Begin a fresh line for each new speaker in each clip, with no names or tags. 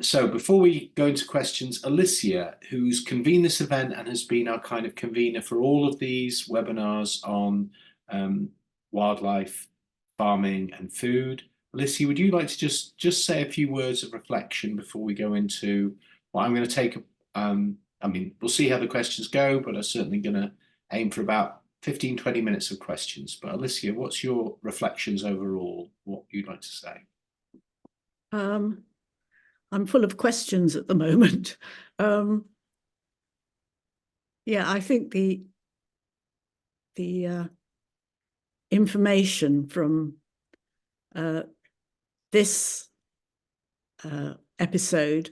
So before we go into questions, Alicia, who's convened this event and has been our kind of convener for all of these webinars on wildlife, farming and food. Alicia, would you like to just say a few words of reflection before we go into what I'm going to take? I mean, we'll see how the questions go, but I'm certainly going to aim for about 15, 20 minutes of questions. But Alicia, what's your reflections overall? What you'd like to say?
I'm full of questions at the moment. Yeah, I think the information from this episode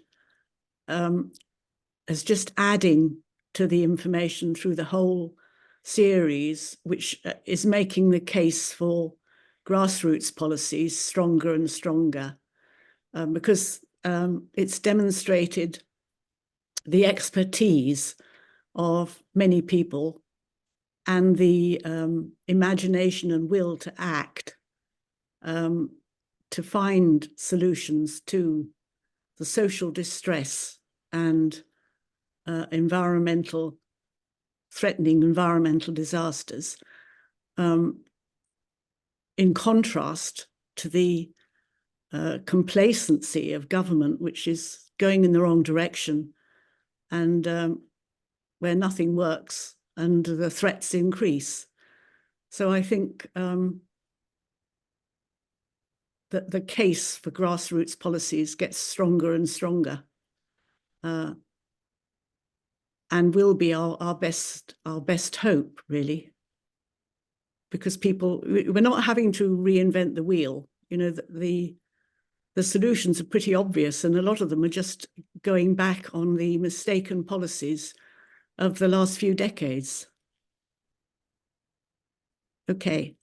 is just adding to the information through the whole series, which is making the case for grassroots policies stronger and stronger, because it's demonstrated the expertise of many people and the imagination and will to act, to find solutions to the social distress and threatening environmental disasters, in contrast to the complacency of government, which is going in the wrong direction, and where nothing works and the threats increase. So I think that the case for grassroots policies gets stronger and stronger, and will be our best hope, really, because we're not having to reinvent the wheel. You know, the solutions are pretty obvious, and a lot of them are just going back on the mistaken policies of the last few decades. Okay.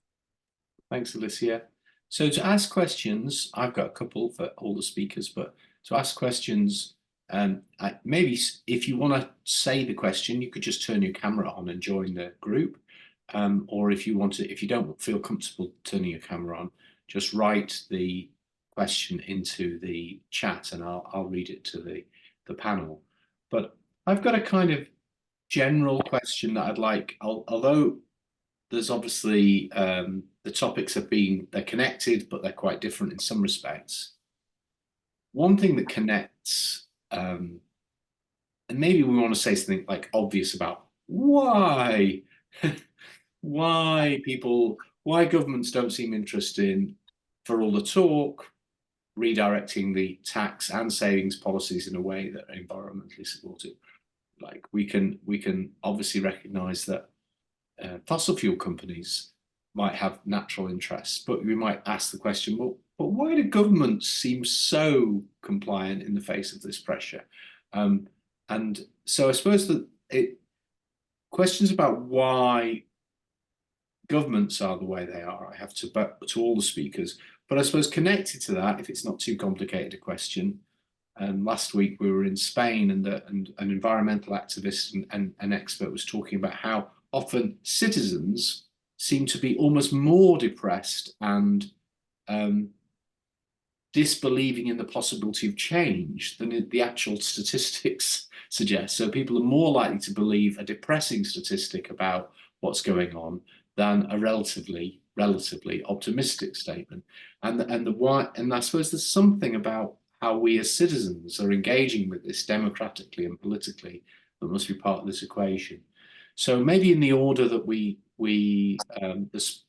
Thanks, Alicia. So to ask questions, I've got a couple for all the speakers, but to ask questions, maybe if you want to say the question, you could just turn your camera on and join the group. Or if you don't feel comfortable turning your camera on, just write the question into the chat and I'll read it to the panel. But I've got a kind of general question that I'd like, although there's obviously the topics they're connected, but they're quite different in some respects. One thing that connects, and maybe we want to say something like obvious about why governments don't seem interested for all the talk, redirecting the tax and savings policies in a way that are environmentally supportive. Like we can obviously recognize that fossil fuel companies might have natural interests, but we might ask the question, well, but why do governments seem so compliant in the face of this pressure? And so I suppose that questions about why governments are the way they are, I have to all the speakers, but I suppose connected to that, if it's not too complicated a question, last week we were in Spain and an environmental activist and an expert was talking about how often citizens seem to be almost more depressed and disbelieving in the possibility of change than the actual statistics suggest. So people are more likely to believe a depressing statistic about what's going on than a relatively optimistic statement. And I suppose there's something about how we as citizens are engaging with this democratically and politically that must be part of this equation. So maybe in the order that the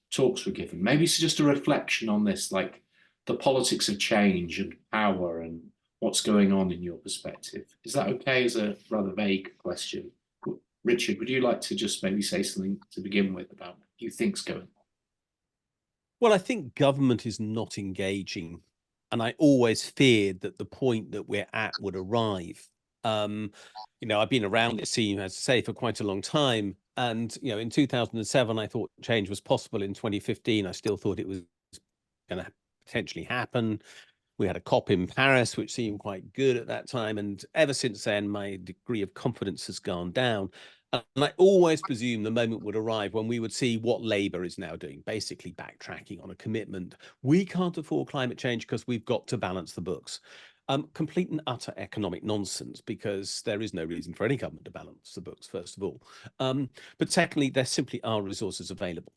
talks were given, maybe it's just a reflection on this, like the politics of change and power and what's going on in your perspective. Is that okay as a rather vague question? Richard, would you like to just maybe say something to begin with about what you think's going on?
Well, I think government is not engaging. And I always feared that the point that we're at would arrive. You know, I've been around this scene, as I say, for quite a long time. And, you know, in 2007, I thought change was possible. In 2015, I still thought it was going to potentially happen. We had a COP in Paris, which seemed quite good at that time. And ever since then, my degree of confidence has gone down. And I always presumed the moment would arrive when we would see what Labour is now doing, basically backtracking on a commitment. We can't afford climate change because we've got to balance the books. Complete and utter economic nonsense, because there is no reason for any government to balance the books, first of all. But secondly, there simply are resources available.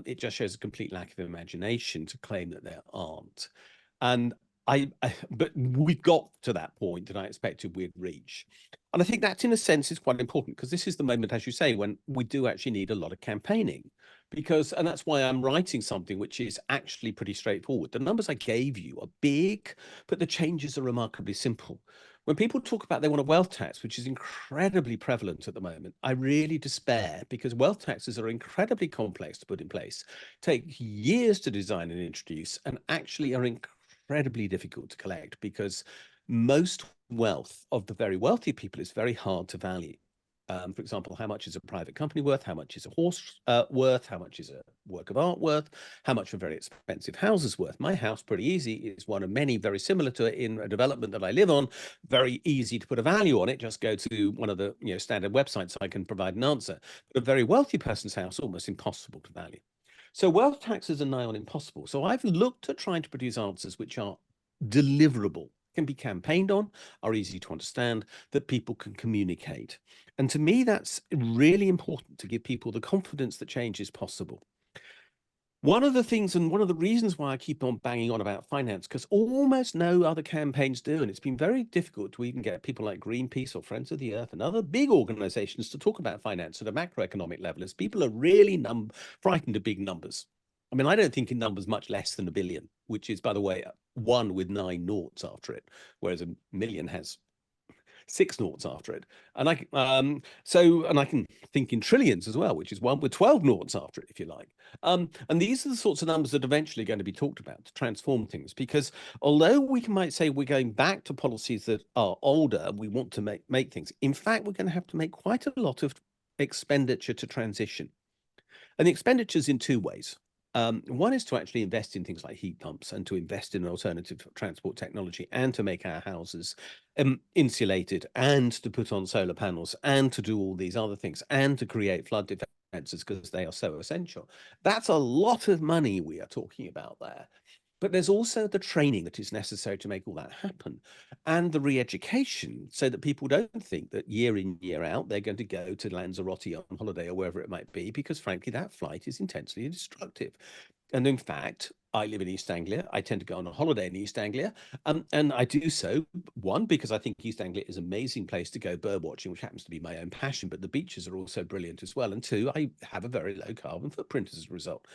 It just shows a complete lack of imagination to claim that there aren't. And but we've got to that point that I expected we'd reach. And I think that, in a sense, is quite important, because this is the moment, as you say, when we do actually need a lot of campaigning. And that's why I'm writing something which is actually pretty straightforward. The numbers I gave you are big, but the changes are remarkably simple. When people talk about they want a wealth tax, which is incredibly prevalent at the moment, I really despair, because wealth taxes are incredibly complex to put in place, take years to design and introduce, and actually are incredibly difficult to collect, because most wealth of the very wealthy people is very hard to value. For example, how much is a private company worth? How much is a horse worth? How much is a work of art worth? How much are very expensive houses worth? My house, pretty easy, is one of many very similar to it in a development that I live on. Very easy to put a value on it. Just go to one of the standard websites. I can provide an answer. But a very wealthy person's house, almost impossible to value. So wealth taxes are nigh on impossible. So I've looked at trying to produce answers which are deliverable, can be campaigned on, are easy to understand, that people can communicate. And to me, that's really important, to give people the confidence that change is possible. One of the things, and one of the reasons why I keep on banging on about finance, because almost no other campaigns do, and it's been very difficult to even get people like Greenpeace or Friends of the Earth and other big organizations to talk about finance at a macroeconomic level, as people are really frightened of big numbers. I mean, I don't think in numbers much less than 1 billion, which is, by the way, 1 with 9 noughts after it, whereas 1 million has 6 noughts after it. And I can think in trillions as well, which is 1 with 12 noughts after it, if you like. And these are the sorts of numbers that are eventually going to be talked about to transform things, because although we might say we're going back to policies that are older, we want to make things, in fact, we're going to have to make quite a lot of expenditure to transition. And the expenditure's in 2 ways. One is to actually invest in things like heat pumps, and to invest in alternative transport technology, and to make our houses insulated, and to put on solar panels, and to do all these other things, and to create flood defenses, because they are so essential. That's a lot of money we are talking about there. But there's also the training that is necessary to make all that happen, and the re-education, so that people don't think that year in, year out, they're going to go to Lanzarote on holiday or wherever it might be, because frankly, that flight is intensely destructive. And in fact, I live in East Anglia. I tend to go on a holiday in East Anglia. And I do so, one, because I think East Anglia is an amazing place to go bird watching, which happens to be my own passion, but the beaches are also brilliant as well. And 2, I have a very low carbon footprint as a result.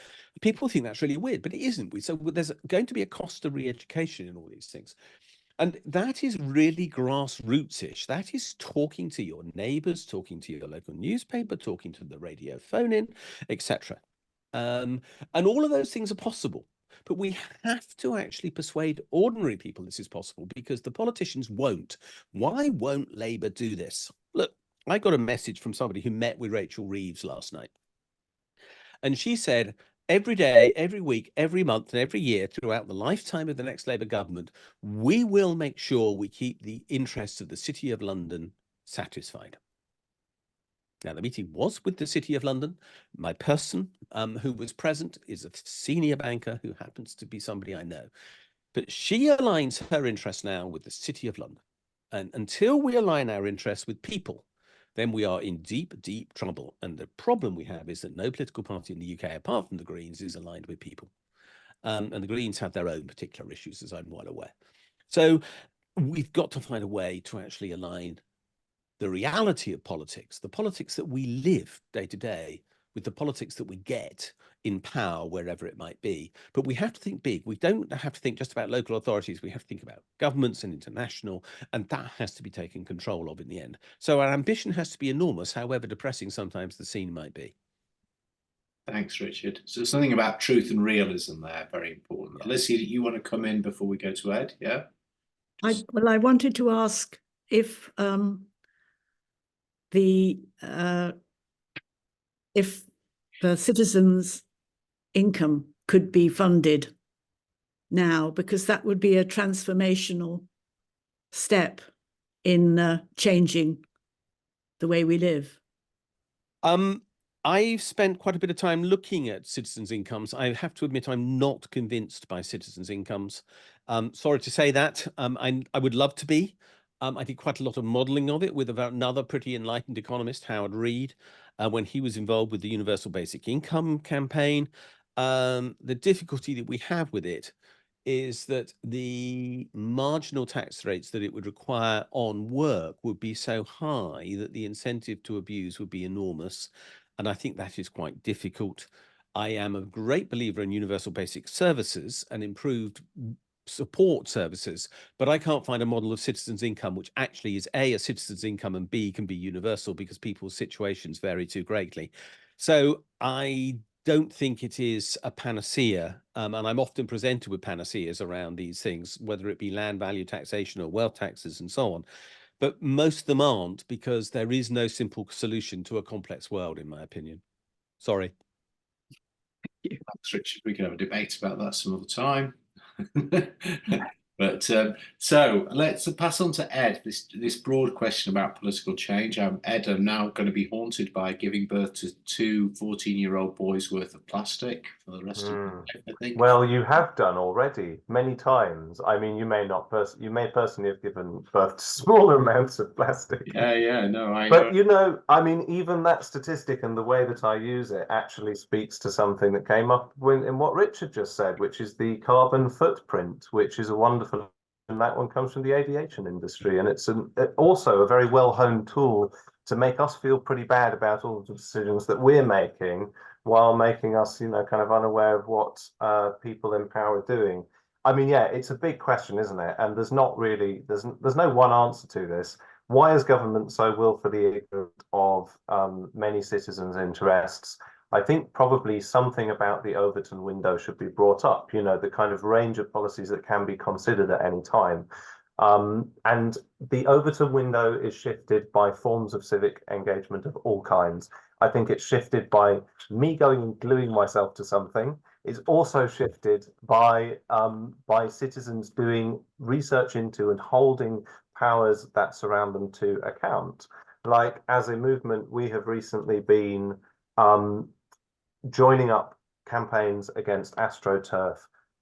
People think that's really weird, but it isn't. So there's going to be a cost of re-education in all these things. And that is really grassroots-ish. That is talking to your neighbors, talking to your local newspaper, talking to the radio phone-in, etc. And all of those things are possible. But we have to actually persuade ordinary people this is possible, because the politicians won't. Why won't Labour do this? Look, I got a message from somebody who met with Rachel Reeves last night. And she said, every day, every week, every month, and every year throughout the lifetime of the next Labour government, we will make sure we keep the interests of the City of London satisfied. Now, the meeting was with the City of London. My person who was present is a senior banker who happens to be somebody I know. But she aligns her interests now with the City of London. And until we align our interests with people, then we are in deep, deep trouble. And the problem we have is that no political party in the UK, apart from the Greens, is aligned with people. And the Greens have their own particular issues, as I'm well aware. So we've got to find a way to actually align the reality of politics, the politics that we live day to day, with the politics that we get in power, wherever it might be. But we have to think big. We don't have to think just about local authorities. We have to think about governments and international, and that has to be taken control of in the end. So our ambition has to be enormous, however depressing sometimes the scene might be.
Thanks, Richard. So something about truth and realism there, very important.
Yeah.
Alicia, you want to come in before we go to Ed? Yeah.
I wanted to ask if if the citizens' income could be funded now, because that would be a transformational step in changing the way we live.
I've spent quite a bit of time looking at citizens' incomes. I have to admit, I'm not convinced by citizens' incomes. Sorry to say that. I would love to be. I did quite a lot of modeling of it with another pretty enlightened economist, Howard Reed, when he was involved with the Universal Basic Income campaign. The difficulty that we have with it is that the marginal tax rates that it would require on work would be so high that the incentive to abuse would be enormous. And I think that is quite difficult. I am a great believer in universal basic services and improved support services, but I can't find a model of citizens' income which actually is A, a citizen's income, and B, can be universal, because people's situations vary too greatly. So I don't think it is a panacea, and I'm often presented with panaceas around these things, whether it be land value taxation or wealth taxes and so on. But most of them aren't, because there is no simple solution to a complex world, in my opinion. Sorry.
Thanks, Richard. We can have a debate about that some other time. But so let's pass on to Ed, this broad question about political change. Ed, I'm now going to be haunted by giving birth to two 14-year-old boys worth of plastic for the rest of my life, I think.
Well, you have done already many times. I mean, you may not you may personally have given birth to smaller amounts of plastic.
Yeah, no, I
But
know.
you know, I mean, even that statistic and the way that I use it actually speaks to something that came up in what Richard just said, which is the carbon footprint, which is a wonderful, and that one comes from the aviation industry, and it's also a very well-honed tool to make us feel pretty bad about all the decisions that we're making, while making us, you know, kind of unaware of what people in power are doing. I mean, yeah, it's a big question, isn't it? And there's not really, there's no one answer to this. Why is government so willfully ignorant of many citizens' interests? I think probably something about the Overton window should be brought up, you know, the kind of range of policies that can be considered at any time. And the Overton window is shifted by forms of civic engagement of all kinds. I think it's shifted by me going and gluing myself to something. It's also shifted by citizens doing research into and holding powers that surround them to account. Like, as a movement, we have recently been joining up campaigns against AstroTurf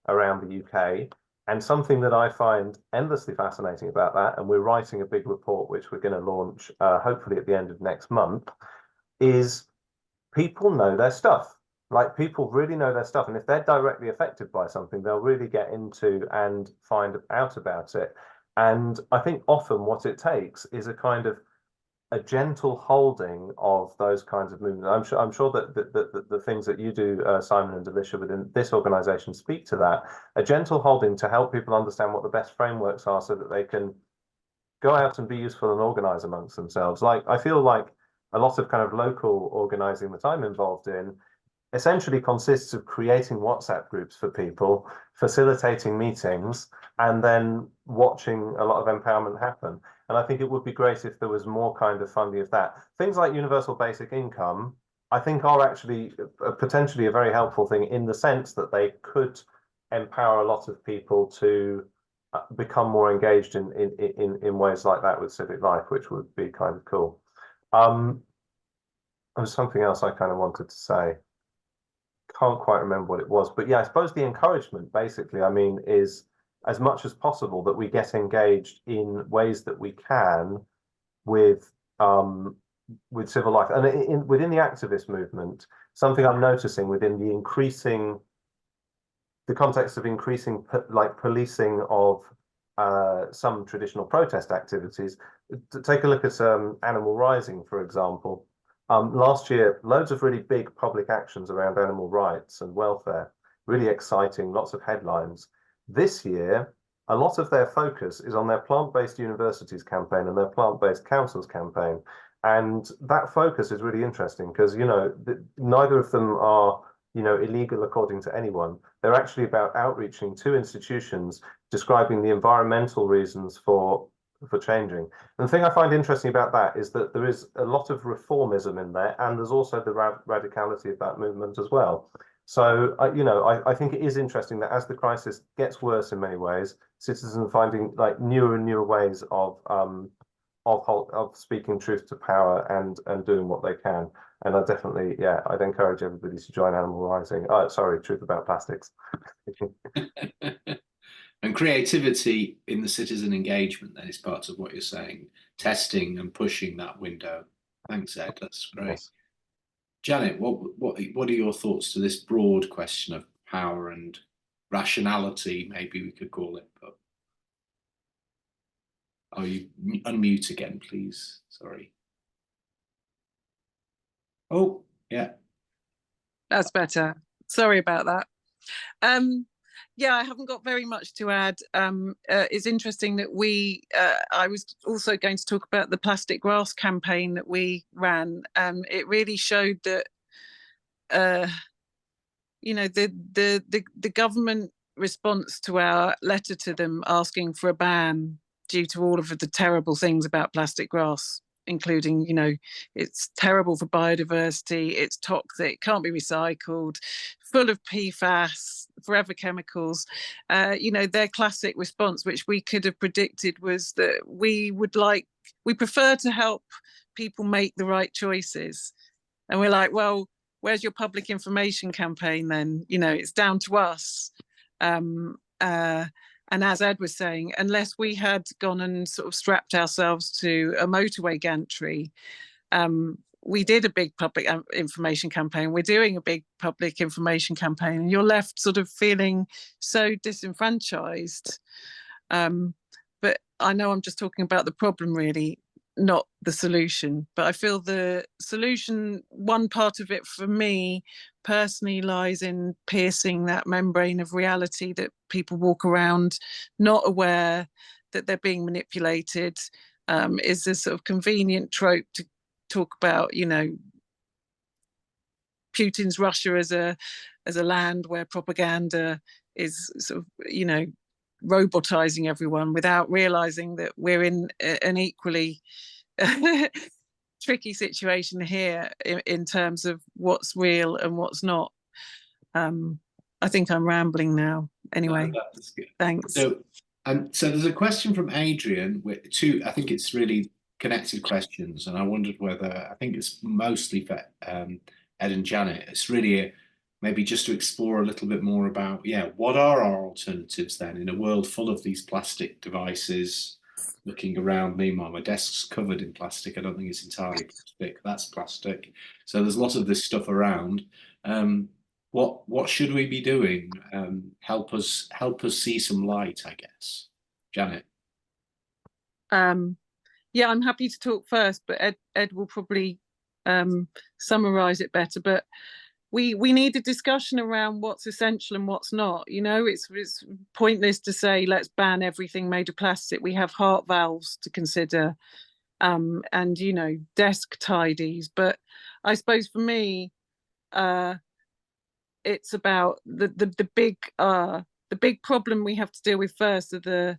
around the UK. And something that I find endlessly fascinating about that, and we're writing a big report which we're going to launch hopefully at the end of next month, is people know their stuff. Like, people really know their stuff. And if they're directly affected by something, they'll really get into and find out about it. And I think often what it takes is a kind of a gentle holding of those kinds of movements. I'm sure that the things that you do, Simon and Alicia, within this organization speak to that. A gentle holding to help people understand what the best frameworks are so that they can go out and be useful and organize amongst themselves. Like, I feel like a lot of kind of local organizing that I'm involved in essentially consists of creating WhatsApp groups for people, facilitating meetings, and then watching a lot of empowerment happen. And I think it would be great if there was more kind of funding of that. Things like universal basic income, I think, are actually potentially a very helpful thing, in the sense that they could empower a lot of people to become more engaged in ways like that with civic life, which would be kind of cool. There was something else I kind of wanted to say. Can't quite remember what it was, but yeah, I suppose the encouragement basically, I mean, is as much as possible that we get engaged in ways that we can with civil life. And within the activist movement, something I'm noticing within the context of increasing like policing of some traditional protest activities, to take a look at Animal Rising, for example. Last year, loads of really big public actions around animal rights and welfare, really exciting, lots of headlines. This year, a lot of their focus is on their plant-based universities campaign and their plant-based councils campaign. And that focus is really interesting because, you know, neither of them are, you know, illegal according to anyone. They're actually about outreaching to institutions, describing the environmental reasons for changing. And the thing I find interesting about that is that there is a lot of reformism in there, and there's also the radicality of that movement as well. So, you know, I think it is interesting that as the crisis gets worse in many ways, citizens are finding like newer and newer ways of speaking truth to power and doing what they can. And I definitely, yeah, I'd encourage everybody to join Animal Rising. Sorry, Truth About Plastics.
And creativity in the citizen engagement then is part of what you're saying, testing and pushing that window. Thanks, Ed. That's great.
Yes.
Janet, what are your thoughts to this broad question of power and rationality? Maybe we could call it. But oh, you unmute again, please. Sorry. Oh, yeah.
That's better. Sorry about that. Yeah, I haven't got very much to add. It's interesting that I was also going to talk about the plastic grass campaign that we ran. It really showed that, the government response to our letter to them asking for a ban due to all of the terrible things about plastic grass, including, it's terrible for biodiversity, it's toxic, can't be recycled, full of PFAS, forever chemicals. Their classic response, which we could have predicted, was that we prefer to help people make the right choices. And we're like, well, where's your public information campaign then? It's down to us. And as Ed was saying, unless we had gone and sort of strapped ourselves to a motorway gantry, we did a big public information campaign. We're doing a big public information campaign, and you're left sort of feeling so disenfranchised. But I know I'm just talking about the problem, really, not the solution. But I feel the solution, one part of it for me personally, lies in piercing that membrane of reality that people walk around not aware that they're being manipulated. Is this sort of convenient trope to talk about, Putin's Russia as a land where propaganda is sort of, robotizing everyone, without realizing that we're in an equally tricky situation here in terms of what's real and what's not. I think I'm rambling now. Anyway,
that's good.
Thanks.
So there's a question from Adrian with I think it's really connected questions, and I wondered whether, I think it's mostly for Ed and Janet. It's really maybe just to explore a little bit more about, what are our alternatives then in a world full of these plastic devices? Looking around me, my desk's covered in plastic. I don't think it's entirely plastic. That's plastic. So there's lots of this stuff around. What should we be doing? Help us see some light, I guess. Janet.
Yeah, I'm happy to talk first, but Ed will probably summarize it better. But we need a discussion around what's essential and what's not. It's pointless to say let's ban everything made of plastic. We have heart valves to consider, and desk tidies. But I suppose for me, it's about the big problem we have to deal with first are the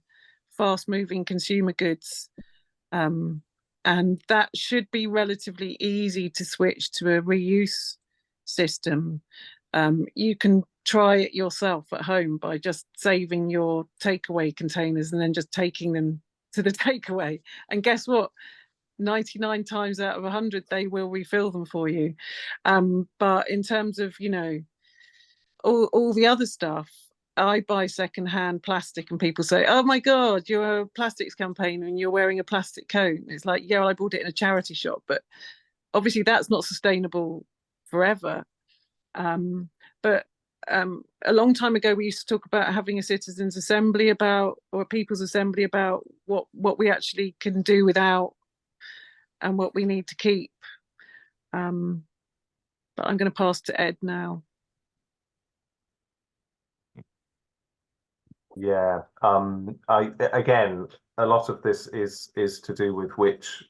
fast-moving consumer goods. And that should be relatively easy to switch to a reuse system. You can try it yourself at home by just saving your takeaway containers and then just taking them to the takeaway. And guess what? 99 times out of 100, they will refill them for you. But in terms of, all the other stuff, I buy secondhand plastic and people say, oh my God, you're a plastics campaigner and you're wearing a plastic coat. It's like, yeah, well, I bought it in a charity shop, but obviously that's not sustainable forever. But a long time ago, we used to talk about having a citizens' assembly or a people's assembly about what we actually can do without and what we need to keep. But I'm going to pass to Ed now.
Yeah, again, a lot of this is to do with which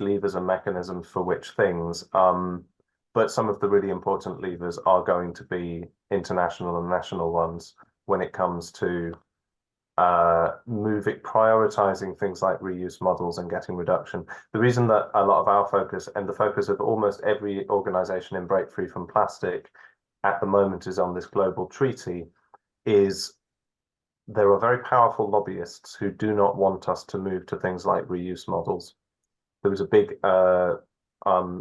levers and mechanisms for which things. But some of the really important levers are going to be international and national ones when it comes to prioritizing things like reuse models and getting reduction. The reason that a lot of our focus and the focus of almost every organization in Break Free from Plastic at the moment is on this global treaty is there are very powerful lobbyists who do not want us to move to things like reuse models. There was a big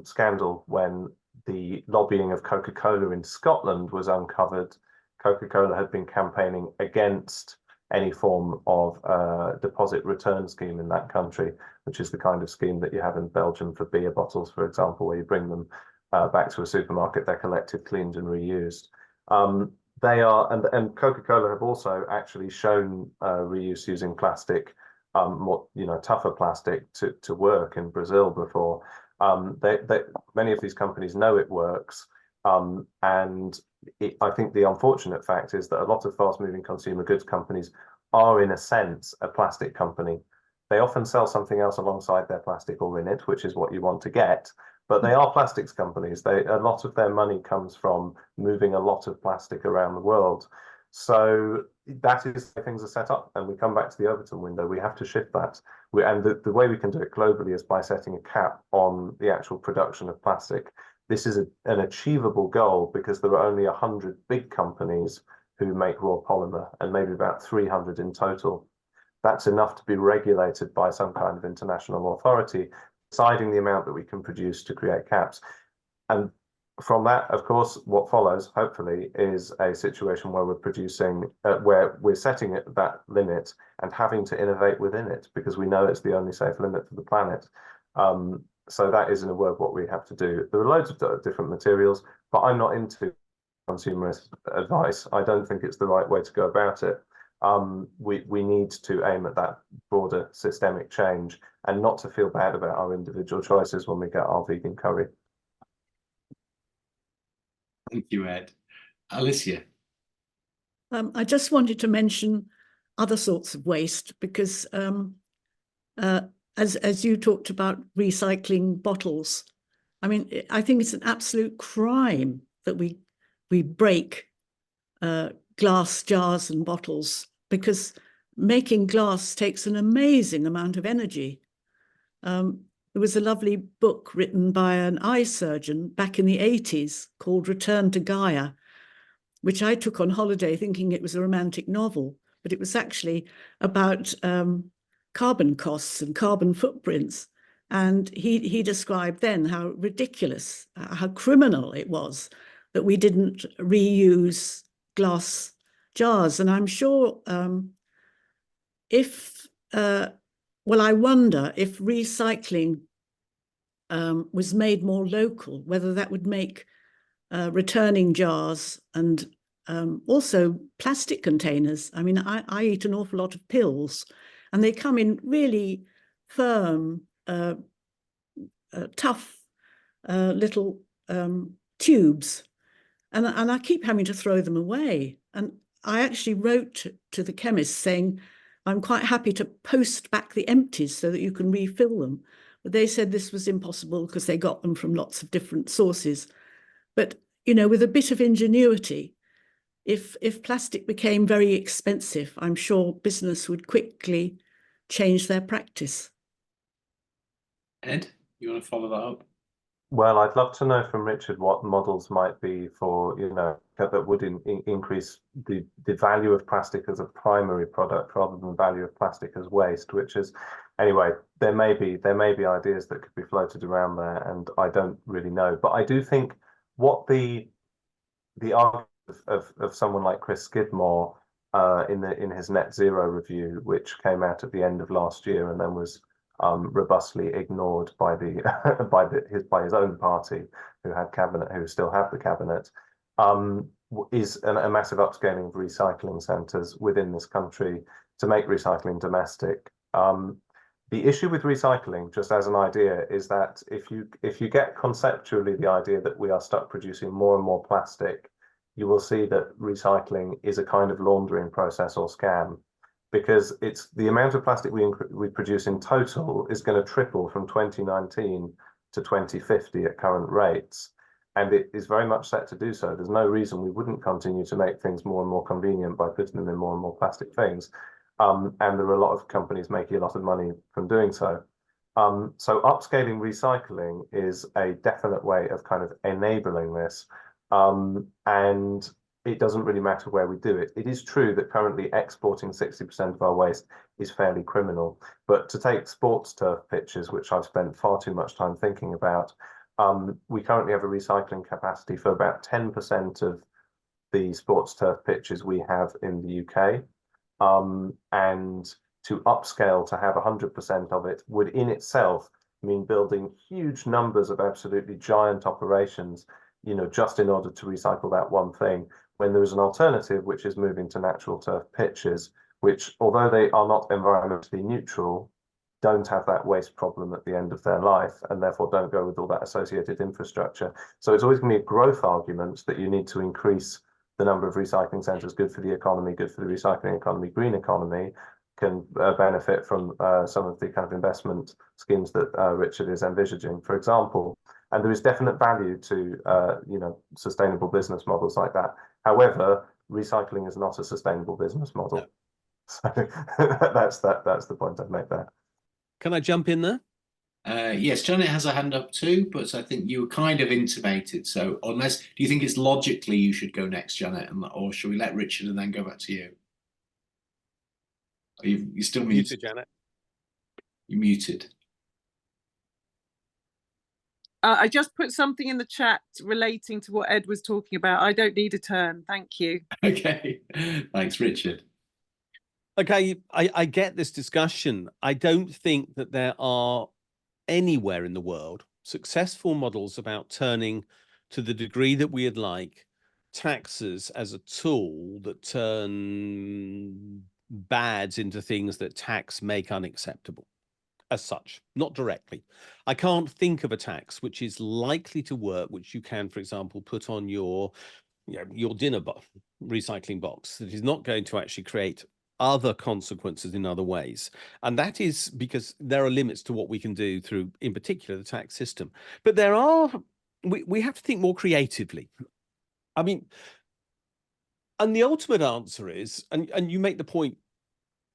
scandal when the lobbying of Coca-Cola in Scotland was uncovered. Coca-Cola had been campaigning against any form of deposit return scheme in that country, which is the kind of scheme that you have in Belgium for beer bottles, for example, where you bring them back to a supermarket, they're collected, cleaned and reused. They are, and Coca-Cola have also actually shown reuse using plastic, more, tougher plastic to work in Brazil before. Many of these companies know it works. And I think the unfortunate fact is that a lot of fast-moving consumer goods companies are, in a sense, a plastic company. They often sell something else alongside their plastic or in it, which is what you want to get. But they are plastics companies. A lot of their money comes from moving a lot of plastic around the world. So that is how things are set up. And we come back to the Overton window. We have to shift that. And the way we can do it globally is by setting a cap on the actual production of plastic. This is an achievable goal because there are only 100 big companies who make raw polymer and maybe about 300 in total. That's enough to be regulated by some kind of international authority, deciding the amount that we can produce to create caps. And from that, of course, what follows, hopefully, is a situation where we're producing, where we're setting it that limit and having to innovate within it because we know it's the only safe limit for the planet. So that is, in a word, what we have to do. There are loads of different materials, but I'm not into consumerist advice. I don't think it's the right way to go about it. We need to aim at that broader systemic change and not to feel bad about our individual choices when we get our vegan curry.
Thank you, Ed. Alicia.
I just wanted to mention other sorts of waste because as you talked about recycling bottles, I mean, I think it's an absolute crime that we break glass jars and bottles because making glass takes an amazing amount of energy. There was a lovely book written by an eye surgeon back in the 80s called Return to Gaia, which I took on holiday thinking it was a romantic novel, but it was actually about carbon costs and carbon footprints. And he described then how ridiculous, how criminal it was that we didn't reuse glass jars. And I'm sure I wonder if recycling was made more local, whether that would make returning jars and also plastic containers. I mean, I eat an awful lot of pills and they come in really firm, tough little tubes. And I keep having to throw them away. And I actually wrote to the chemist saying, I'm quite happy to post back the empties so that you can refill them. But they said this was impossible because they got them from lots of different sources. But, with a bit of ingenuity, if plastic became very expensive, I'm sure business would quickly change their practice.
Ed, you want to follow that up?
Well, I'd love to know from Richard what models might be for, that would increase the value of plastic as a primary product rather than the value of plastic as waste, which is, anyway, there may be ideas that could be floated around there, and I don't really know. But I do think what the argument of someone like Chris Skidmore in his net zero review, which came out at the end of last year and then was robustly ignored by his own party, who still have the cabinet, is a massive upscaling of recycling centres within this country to make recycling domestic. The issue with recycling, just as an idea, is that if you get conceptually the idea that we are stuck producing more and more plastic, you will see that recycling is a kind of laundering process or scam, because it's the amount of plastic we produce in total is going to triple from 2019 to 2050 at current rates. And it is very much set to do so. There's no reason we wouldn't continue to make things more and more convenient by putting them in more and more plastic things. And there are a lot of companies making a lot of money from doing so. So upscaling recycling is a definite way of kind of enabling this. And it doesn't really matter where we do it. It is true that currently exporting 60% of our waste is fairly criminal. But to take sports turf pitches, which I've spent far too much time thinking about, we currently have a recycling capacity for about 10% of the sports turf pitches we have in the UK. and to upscale to have 100% of it would in itself mean building huge numbers of absolutely giant operations, you know, just in order to recycle that one thing, when there is an alternative, which is moving to natural turf pitches, which, although they are not environmentally neutral, don't have that waste problem at the end of their life, and therefore don't go with all that associated infrastructure. So it's always going to be a growth argument that you need to increase the number of recycling centres, good for the economy, good for the recycling economy, green economy, can benefit from some of the kind of investment schemes that Richard is envisaging, for example. And there is definite value to you know, sustainable business models like that. However, recycling is not a sustainable business model. No. So that's the point I'd make there.
Can I jump in there?
Yes, Janet has a hand up too, but I think you were kind of intimated. So unless, do you think it's logically you should go next, Janet, or should we let Richard and then go back to you? You're still muted,
Janet.
You're muted.
I just put something in the chat relating to what Ed was talking about. I don't need a turn. Thank you.
Okay, thanks, Richard.
Okay, I get this discussion. I don't think that there are anywhere in the world successful models about turning, to the degree that we'd like, taxes as a tool that turn bads into things that tax make unacceptable as such, not directly. I can't think of a tax which is likely to work, which you can, for example, put on your, you know, your dinner recycling box, that is not going to actually create other consequences in other ways. And that is because there are limits to what we can do through, in particular, the tax system. But there are, we have to think more creatively. I mean, and the ultimate answer is, and you make the point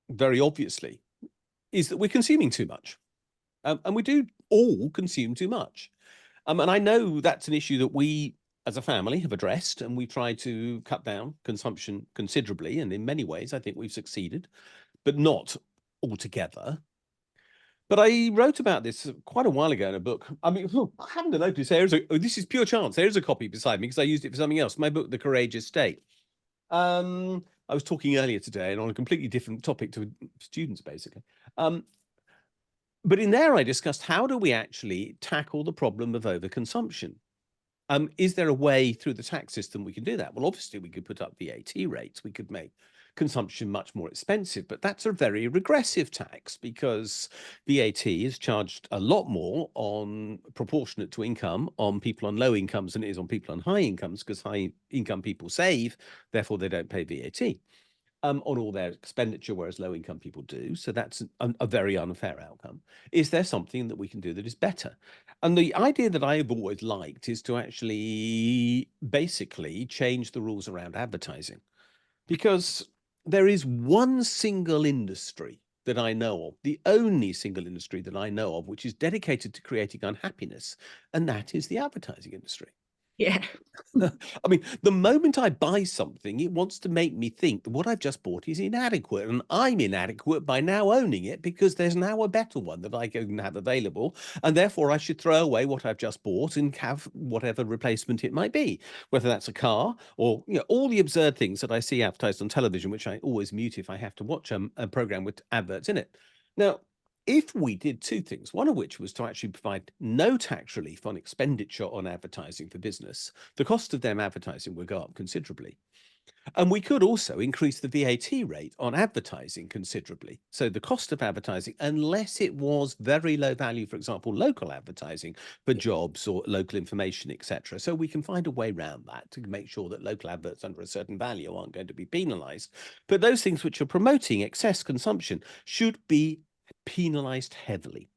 very obviously, is that we're consuming too much. And we do all consume too much. And I know that's an issue that we as a family have addressed, and we tried to cut down consumption considerably. And in many ways, I think we've succeeded, but not altogether. But I wrote about this quite a while ago in a book. I mean, I happen to notice this is pure chance. There's a copy beside me because I used it for something else. My book, The Courageous State. I was talking earlier today and on a completely different topic to students, basically. But in there, I discussed how do we actually tackle the problem of overconsumption? Is there a way through the tax system we can do that? Well, obviously, we could put up VAT rates. We could make consumption much more expensive, but that's a very regressive tax because VAT is charged a lot more on proportionate to income on people on low incomes than it is on people on high incomes, because high income people save, therefore they don't pay VAT on all their expenditure, whereas low income people do. So that's a very unfair outcome. Is there something that we can do that is better? And the idea that I've always liked is to actually basically change the rules around advertising, because there is one single industry that I know of, the only single industry that I know of, which is dedicated to creating unhappiness, and that is the advertising industry.
Yeah.
I mean, the moment I buy something, it wants to make me think that what I've just bought is inadequate, and I'm inadequate by now owning it because there's now a better one that I can have available, and therefore I should throw away what I've just bought and have whatever replacement it might be, whether that's a car or, you know, all the absurd things that I see advertised on television, which I always mute if I have to watch a program with adverts in it. Now, if we did two things, one of which was to actually provide no tax relief on expenditure on advertising for business, the cost of them advertising would go up considerably. And we could also increase the VAT rate on advertising considerably. So the cost of advertising, unless it was very low value, for example, local advertising for jobs or local information, etc. So we can find a way around that to make sure that local adverts under a certain value aren't going to be penalized. But those things which are promoting excess consumption should be penalized heavily.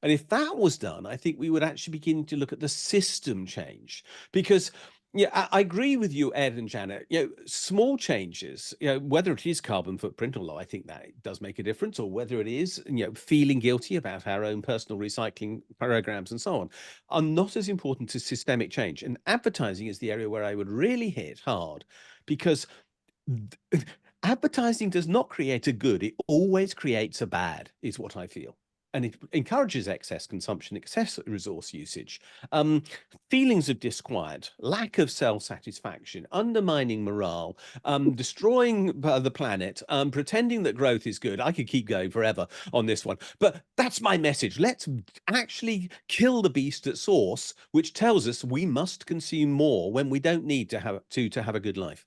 And if that was done, I think we would actually begin to look at the system change, because yeah, I agree with you, Ed and Janet. You know, small changes, you know, whether it is carbon footprint, although I think that it does make a difference, or whether it is, you know, feeling guilty about our own personal recycling programs and so on, are not as important as systemic change. And advertising is the area where I would really hit hard, because advertising does not create a good, it always creates a bad, is what I feel. and it encourages excess consumption, excess resource usage, feelings of disquiet, lack of self-satisfaction, undermining morale, destroying the planet, pretending that growth is good. I could keep going forever on this one, but that's my message. Let's actually kill the beast at source, which tells us we must consume more when we don't need to have a good life.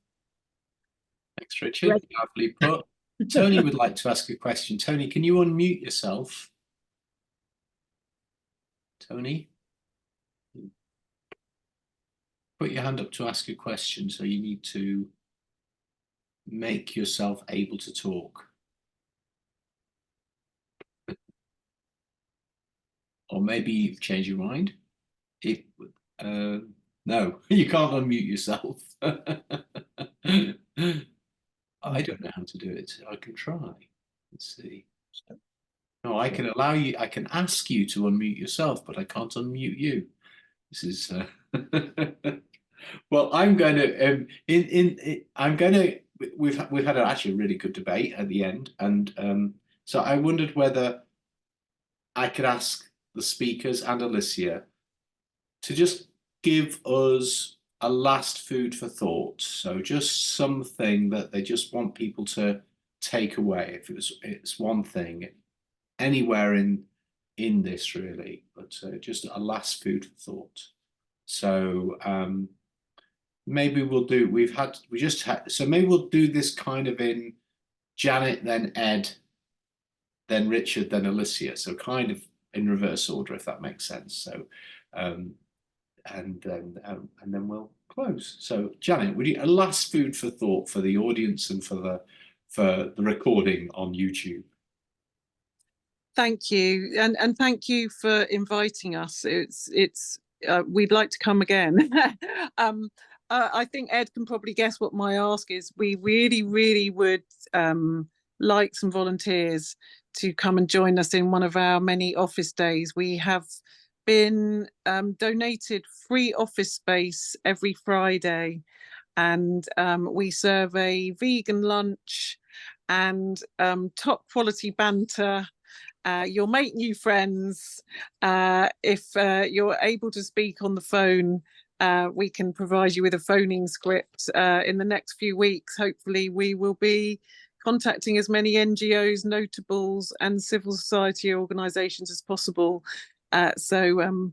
Thanks, Richard. Lovely put. Tony would like to ask a question. Tony, can you unmute yourself? Tony? Put your hand up to ask a question, so you need to make yourself able to talk. Or maybe you've changed your mind. No, you can't unmute yourself. I don't know how to do it. I can try. Let's see. No, I can allow you, I can ask you to unmute yourself, but I can't unmute you. This is well, I'm going to we've had actually a really good debate at the end, and so I wondered whether I could ask the speakers and Alicia to just give us a last food for thought. So just something that they just want people to take away. If it's one thing, anywhere in this really, but just a last food for thought. So maybe we'll do. So maybe we'll do this kind of in Janet, then Ed, then Richard, then Alicia. So kind of in reverse order, if that makes sense. So and then we'll close. So Janet, would you a last food for thought for the audience and for the recording on YouTube?
Thank you, and thank you for inviting us. We'd like to come again. I think Ed can probably guess what my ask is. We really would like some volunteers to come and join us in one of our many office days. We have been donated free office space every Friday, and we serve a vegan lunch and top quality banter. You'll make new friends. If you're able to speak on the phone, we can provide you with a phoning script. In the next few weeks, hopefully we will be contacting as many NGOs, notables and civil society organisations as possible. So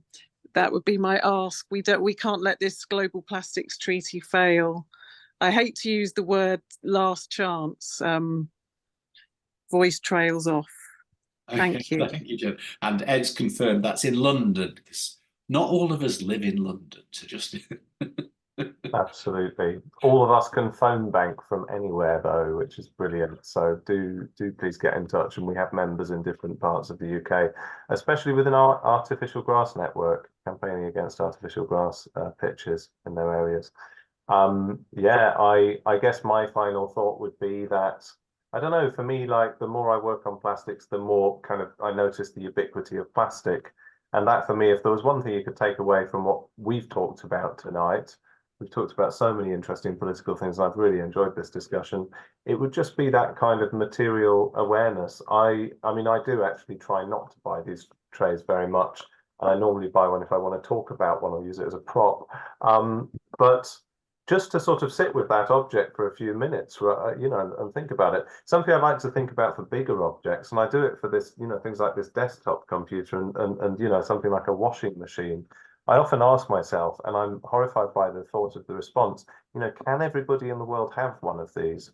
that would be my ask. We can't let this global plastics treaty fail. I hate to use the word last chance. Voice trails off. Thank you.
Thank you, Jen. And Ed's confirmed that's in London, because not all of us live in London. So just
Absolutely. All of us can phone bank from anywhere though, which is brilliant. So do please get in touch, and we have members in different parts of the UK, especially within our artificial grass network, campaigning against artificial grass pitches in their areas. Yeah, I guess my final thought would be that, I don't know, for me, like the more I work on plastics, the more kind of I notice the ubiquity of plastic. And that for me, if there was one thing you could take away from what we've talked about tonight, we've talked about so many interesting political things, and I've really enjoyed this discussion, it would just be that kind of material awareness. I mean, I do actually try not to buy these trays very much. I normally buy one if I want to talk about one or use it as a prop. But just to sort of sit with that object for a few minutes, you know, and think about it. Something I like to think about for bigger objects, and I do it for this, you know, things like this desktop computer and you know, something like a washing machine. I often ask myself, and I'm horrified by the thought of the response, you know, can everybody in the world have one of these?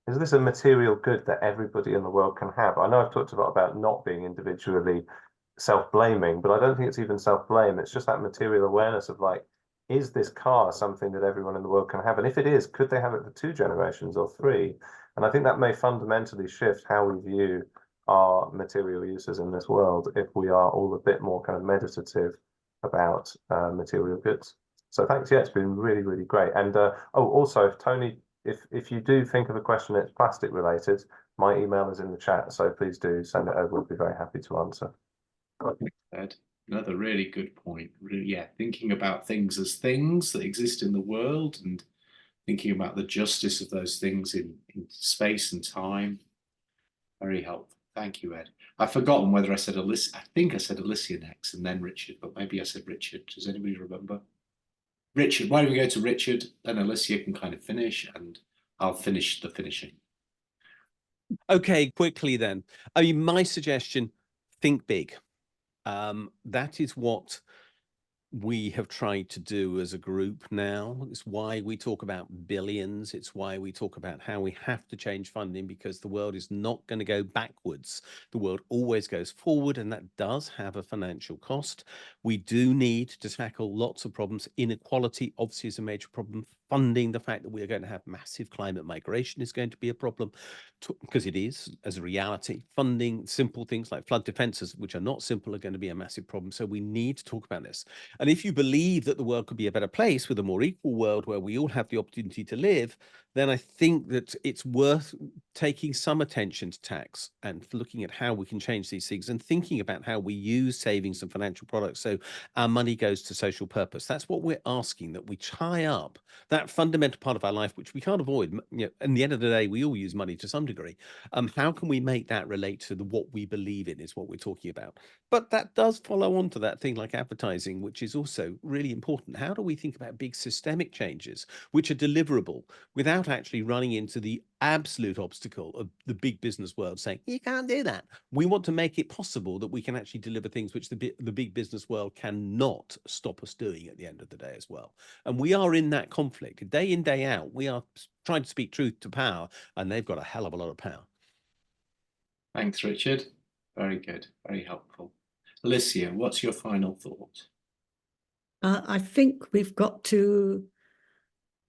Is this a material good that everybody in the world can have? I know I've talked a lot about not being individually self-blaming, but I don't think it's even self-blame. It's just that material awareness of like, is this car something that everyone in the world can have? And if it is, could they have it for 2 generations or 3? And I think that may fundamentally shift how we view our material uses in this world if we are all a bit more kind of meditative about material goods. So thanks. Yeah, it's been really, really great. And also, if Tony, if you do think of a question that's plastic related, my email is in the chat. So please do send it over. We'll be very happy to answer.
Ed, another really good point. Really, yeah, thinking about things as things that exist in the world, and thinking about the justice of those things in space and time. Very helpful. Thank you, Ed. I've forgotten whether I said Alicia. I think I said Alicia next and then Richard, but maybe I said Richard. Does anybody remember? Richard, why don't we go to Richard, then Alicia can kind of finish, and I'll finish the finishing.
Okay, quickly then. I mean, my suggestion, think big. That is what we have tried to do as a group now. It's why we talk about billions. It's why we talk about how we have to change funding, because the world is not going to go backwards. The world always goes forward, and that does have a financial cost. We do need to tackle lots of problems. Inequality obviously is a major problem. Funding, the fact that we are going to have massive climate migration is going to be a problem, because it is, as a reality. Funding simple things like flood defenses, which are not simple, are going to be a massive problem. So we need to talk about this. And if you believe that the world could be a better place with a more equal world where we all have the opportunity to live, then I think that it's worth taking some attention to tax and looking at how we can change these things and thinking about how we use savings and financial products so our money goes to social purpose. That's what we're asking, that we tie up that fundamental part of our life, which we can't avoid. You know, in the end of the day, we all use money to some degree. How can we make that relate to what we believe in is what we're talking about. But that does follow on to that thing like advertising, which is also really important. How do we think about big systemic changes which are deliverable without actually running into the absolute obstacle of the big business world saying, you can't do that? We want to make it possible that we can actually deliver things which the big business world cannot stop us doing at the end of the day as well. And we are in that conflict day in, day out. We are trying to speak truth to power, and they've got a hell of a lot of power.
Thanks, Richard. Very good. Very helpful. Alicia, what's your final thought?
I think we've got to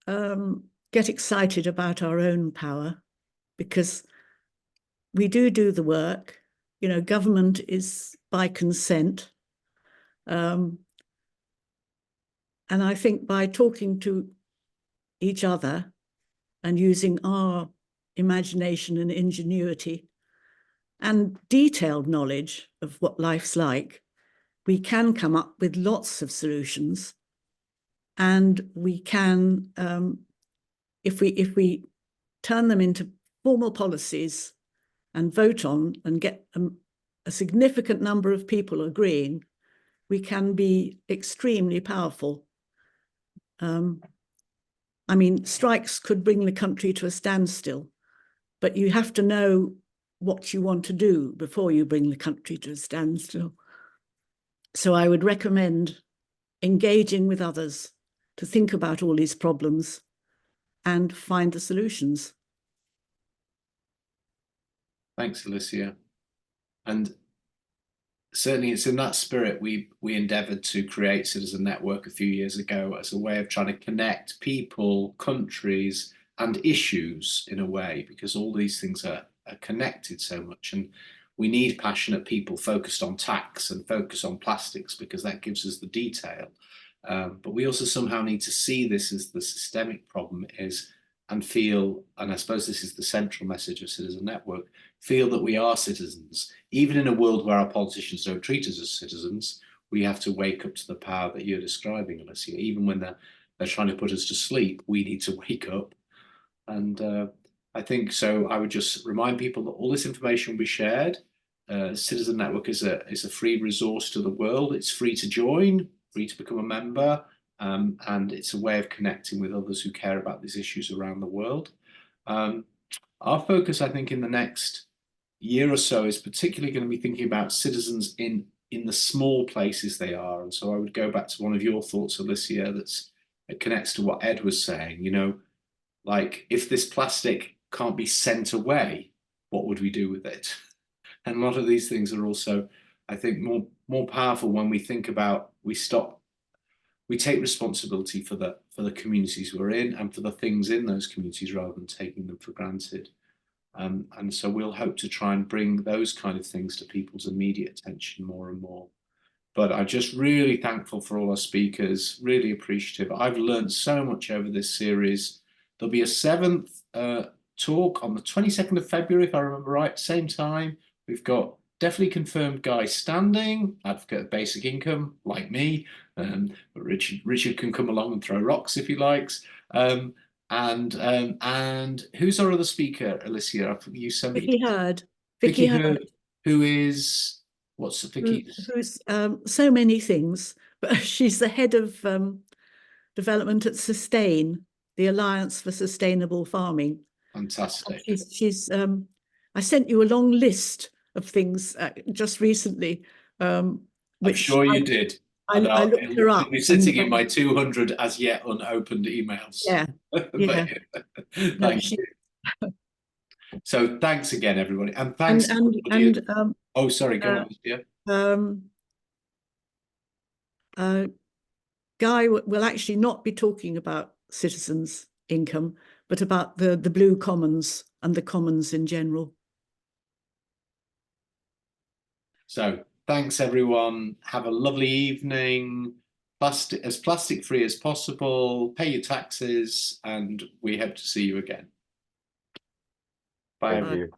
get excited about our own power, because we do the work. You know, government is by consent. And I think by talking to each other and using our imagination and ingenuity and detailed knowledge of what life's like, we can come up with lots of solutions. And we can, if we turn them into formal policies and vote on and get a significant number of people agreeing, we can be extremely powerful. I mean, strikes could bring the country to a standstill, but you have to know what you want to do before you bring the country to a standstill. So I would recommend engaging with others to think about all these problems and find the solutions.
Thanks, Alicia. And certainly it's in that spirit we endeavoured to create Citizen Network a few years ago as a way of trying to connect people, countries and issues in a way, because all these things are connected so much, and we need passionate people focused on tax and focused on plastics because that gives us the detail. But we also somehow need to see this as the systemic problem is, and feel, and I suppose this is the central message of Citizen Network, feel that we are citizens. Even in a world where our politicians don't treat us as citizens, we have to wake up to the power that you're describing, Alicia. Even when they're trying to put us to sleep, we need to wake up. And I think so. I would just remind people that all this information will be shared. Citizen Network is a free resource to the world. It's free to join, free to become a member, and it's a way of connecting with others who care about these issues around the world. Our focus, I think, in the next year or so is particularly going to be thinking about citizens in the small places they are. And so I would go back to one of your thoughts, Alicia, it connects to what Ed was saying. You know, like if this plastic can't be sent away, what would we do with it? And a lot of these things are also, I think, more powerful when we think about, we take responsibility for the communities we're in and for the things in those communities rather than taking them for granted. And so we'll hope to try and bring those kind of things to people's immediate attention more and more. But I'm just really thankful for all our speakers, really appreciative. I've learned so much over this series. There'll be a 7th talk on the 22nd of February, if I remember right, same time. We've got definitely confirmed Guy Standing, advocate of basic income, like me. But Richard can come along and throw rocks if he likes. And who's our other speaker, Alicia? You sent me.
Vicky Hurd.
who is, what's Vicky's?
Who's so many things, but she's the head of development at Sustain, the Alliance for Sustainable Farming.
Fantastic.
She's I sent you a long list of things just recently.
I'm
Which
sure you did.
I looked her up.
It'll be sitting in my 200 as yet unopened emails.
Yeah, yeah.
Thank you. So thanks again, everybody, and thanks. Oh, sorry, go on. Yeah.
Guy will actually not be talking about citizens' income, but about the blue commons and the commons in general.
So thanks, everyone. Have a lovely evening. As plastic free as possible. Pay your taxes, and we hope to see you again. Bye.
Thank you.